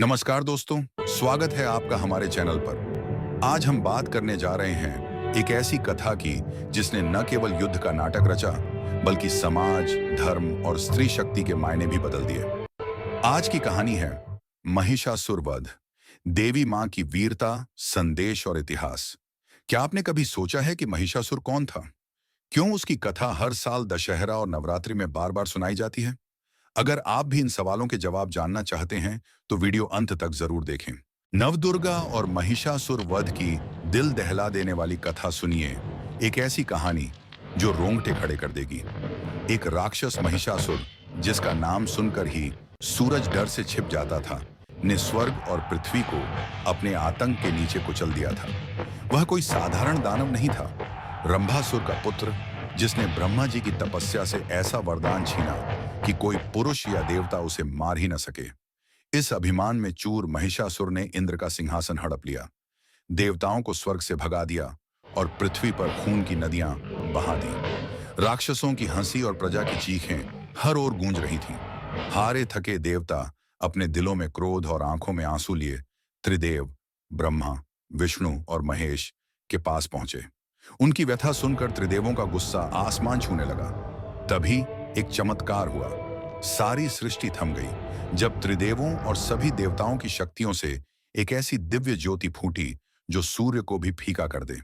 नमस्कार दोस्तों, स्वागत है आपका हमारे चैनल पर। आज हम बात करने जा रहे हैं एक ऐसी कथा की जिसने न केवल युद्ध का नाटक रचा, बल्कि समाज, धर्म और स्त्री शक्ति के मायने भी बदल दिए। आज की कहानी है महिषासुर वध, देवी मां की वीरता, संदेश और इतिहास। क्या आपने कभी सोचा है कि महिषासुर कौन था? क्यों उसकी कथा हर साल दशहरा और नवरात्रि में बार-बार सुनाई जाती है? अगर आप भी इन सवालों के जवाब जानना चाहते हैं, तो वीडियो अंत तक जरूर देखें। नवदुर्गा और महिषासुर वध की दिल दहला देने वाली कथा सुनिए। एक ऐसी कहानी जो रोंगटे खड़े कर देगी। एक राक्षस महिषासुर, जिसका नाम सुनकर ही सूरज डर से छिप जाता था, ने स्वर्ग और पृथ्वी को अपने आतंक के नीचे कुचल दिया था। वह कोई साधारण दानव नहीं था, रंभासुर का पुत्र, जिसने ब्रह्मा जी की तपस्या से ऐसा वरदान छीना कि कोई पुरुष या देवता उसे मार ही न सके। इस अभिमान में चूर महिषासुर ने इंद्र का सिंहासन हड़प लिया, देवताओं को स्वर्ग से भगा दिया और पृथ्वी पर खून की नदियां बहा दी। राक्षसों की हंसी और प्रजा की चीखें हर ओर गूंज रही थीं। हारे थके देवता अपने दिलों में क्रोध और आंखों में आंसू लिए त्रिदेव, ब्रह्मा, विष्णु और महेश के पास पहुंचे। उनकी व्यथा सुनकर त्रिदेवों का गुस्सा आसमान छूने लगा। तभी एक चमत्कार हुआ। सारी सृष्टि थम गई जब त्रिदेवों और सभी देवताओं की शक्तियों से एक ऐसी दिव्य ज्योति फूटी जो सूर्य को भी फीका कर दे।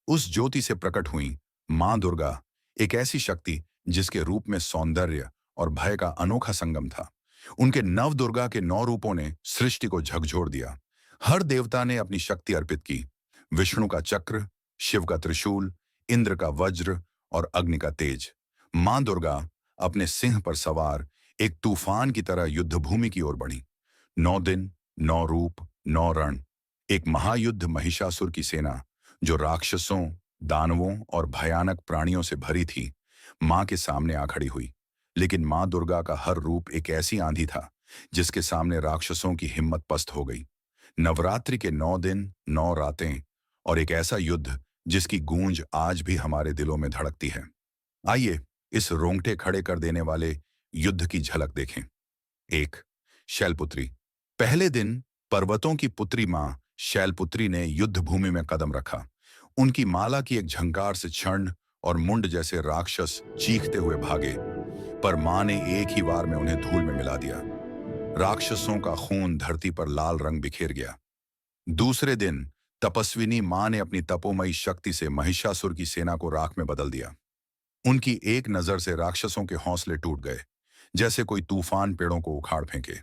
उस ज्योति से प्रकट हुई मां दुर्गा, एक ऐसी शक्ति जिसके रूप में सौंदर्य और भय का अनोखा संगम था। उनके नव दुर्गा के 9 रूपों ने सृष्टि को झकझोर दिया। हर देवता ने अपनी शक्ति अर्पित की। विष्णु का चक्र, शिव का त्रिशूल, इंद्र का वज्र और अग्नि का तेज। मां दुर्गा अपने सिंह पर सवार एक तूफान की तरह युद्धभूमि की ओर बढ़ी। 9 दिन, 9 रूप, 9 रण। एक महायुद्ध महिषासुर की सेना, जो राक्षसों, दानवों और भयानक प्राणियों से भरी थी, मां के सामने आ खड़ी हुई। लेकिन मां दुर्गा का हर रूप एक ऐसी आंधी था जिसके सामने राक्षसों की हिम्मत पस्त हो गई। नवरात्रि के 9 दिन, 9 रातें और एक ऐसा युद्ध जिसकी गूंज आज भी हमारे दिलों में धड़कती है। आइए इस रोंगटे खड़े कर देने वाले युद्ध की झलक देखें। 1. शैलपुत्री। पहले दिन पर्वतों की पुत्री मां शैलपुत्री ने युद्ध भूमि में कदम रखा। उनकी माला की एक झंकार से क्षण और मुंड जैसे राक्षस चीखते हुए भागे, पर मां ने एक ही वार में उन्हें धूल में मिला दिया। राक्षसों का खून धरती पर लाल रंग बिखेर गया। दूसरे दिन तपस्विनी मां ने अपनी तपोमयी शक्ति से महिषासुर की सेना को राख में बदल दिया। उनकी एक नजर से राक्षसों के हौसले टूट गए, जैसे कोई तूफान पेड़ों को उखाड़ फेंके।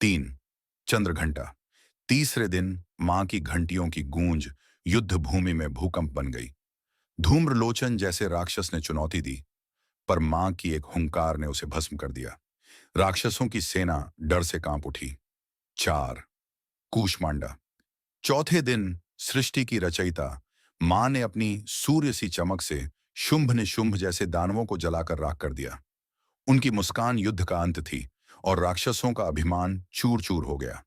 3. चंद्रघंटा। तीसरे दिन मां की घंटियों की गूंज युद्ध भूमि में भूकंप बन गई। धूम्रलोचन जैसे राक्षस ने चुनौती दी, पर मां की एक हुंकार ने उसे भस्म कर दिया। राक्षसों की सेना डर से कांप उठी। 4. कूष्मांडा। चौथे दिन सृष्टि की रचयिता मां ने अपनी सूर्य सी चमक से शुंभ निशुंभ जैसे दानवों को जलाकर राख कर दिया। उनकी मुस्कान युद्ध का अंत थी और राक्षसों का अभिमान चूर चूर हो गया।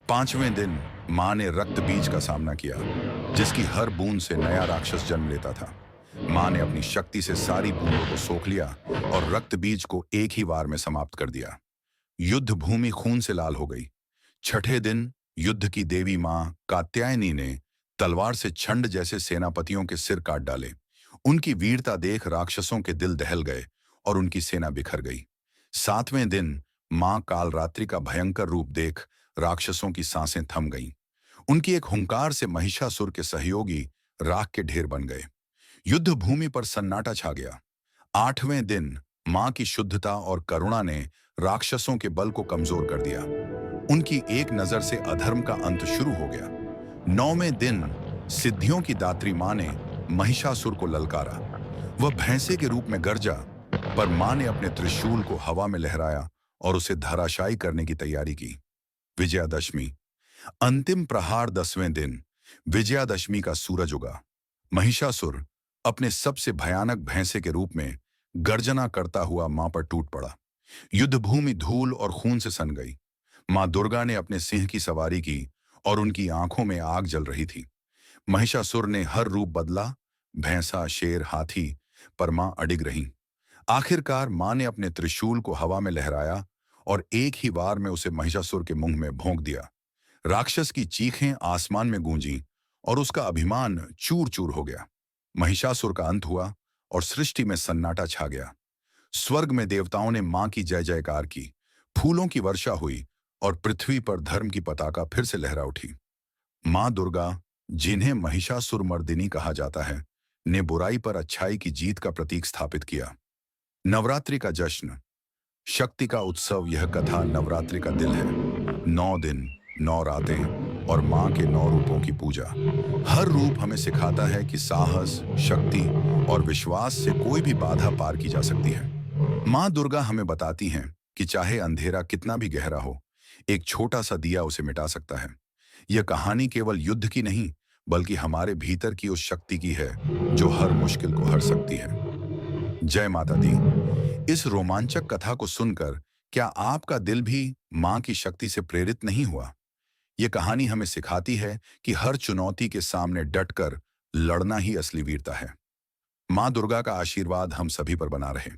पांचवें दिन मां ने रक्त बीज का सामना किया, जिसकी हर बूंद से नया राक्षस जन्म लेता था। मां ने अपनी शक्ति से सारी बूंदों को सोख लिया और रक्त बीज को एक ही वार में समाप्त कर दिया। युद्ध भूमि खून से लाल हो गई। छठे दिन युद्ध की देवी मां कात्यायनी ने तलवार से छंड जैसे सेनापतियों के सिर काट डाले। उनकी वीरता देख राक्षसों के दिल दहल गए और उनकी सेना बिखर गई। सातवें दिन मां कालरात्रि का भयंकर रूप देख राक्षसों की सांसें थम गईं। उनकी एक हुंकार से महिषासुर के सहयोगी राख के ढेर बन गए। युद्ध भूमि पर सन्नाटा छा गया। आठवें दिन मां की शुद्धता और करुणा ने राक्षसों के बल को कमजोर कर दिया। उनकी एक नजर से अधर्म का अंत शुरू हो गया। 9वें दिन सिद्धियों की दात्री मां ने महिषासुर को ललकारा। वह भैंसे के रूप में गरजा, पर मां ने अपने त्रिशूल को हवा में लहराया और उसे धराशायी करने की तैयारी की। विजयादशमी। अंतिम प्रहार 10वें दिन विजयादशमी का सूरज उगा। महिषासुर अपने सबसे भयानक भैंसे के रूप में गर्जना करता हुआ मां पर टूट पड़ा। युद्धभूमि धूल और खून से सन गई। मां दुर्गा ने अपने सिंह की सवारी की और उनकी आंखों में आग जल रही थी। महिषासुर ने हर रूप बदला, भैंसा, शेर, हाथी, पर मां अडिग रहीं। आखिरकार मां ने अपने त्रिशूल को हवा में लहराया और एक ही वार में उसे महिषासुर के मुंह में भोंक दिया। राक्षस की चीखें आसमान में गूंजी और उसका अभिमान चूर चूर हो गया। महिषासुर का अंत हुआ और सृष्टि में सन्नाटा छा गया। स्वर्ग में देवताओं ने मां की जय जयकार की, फूलों की वर्षा हुई और पृथ्वी पर धर्म की पताका फिर से लहरा उठी। मां दुर्गा, जिन्हें महिषासुर मर्दिनी कहा जाता है, ने बुराई पर अच्छाई की जीत का प्रतीक स्थापित किया। नवरात्रि का जश्न, शक्ति का उत्सव। यह कथा नवरात्रि का दिल है। 9 दिन, 9 रातें और मां के 9 रूपों की पूजा। हर रूप हमें सिखाता है कि साहस, शक्ति और विश्वास से कोई भी बाधा पार की जा सकती है। मां दुर्गा हमें बताती हैं कि चाहे अंधेरा कितना भी गहरा हो, एक छोटा सा दिया उसे मिटा सकता है। यह कहानी केवल युद्ध की नहीं, बल्कि हमारे भीतर की उस शक्ति की है जो हर मुश्किल को हर सकती है। जय माता दी। इस रोमांचक कथा को सुनकर क्या आपका दिल भी मां की शक्ति से प्रेरित नहीं हुआ? यह कहानी हमें सिखाती है कि हर चुनौती के सामने डटकर लड़ना ही असली वीरता है। मां दुर्गा का आशीर्वाद हम सभी पर बना रहे।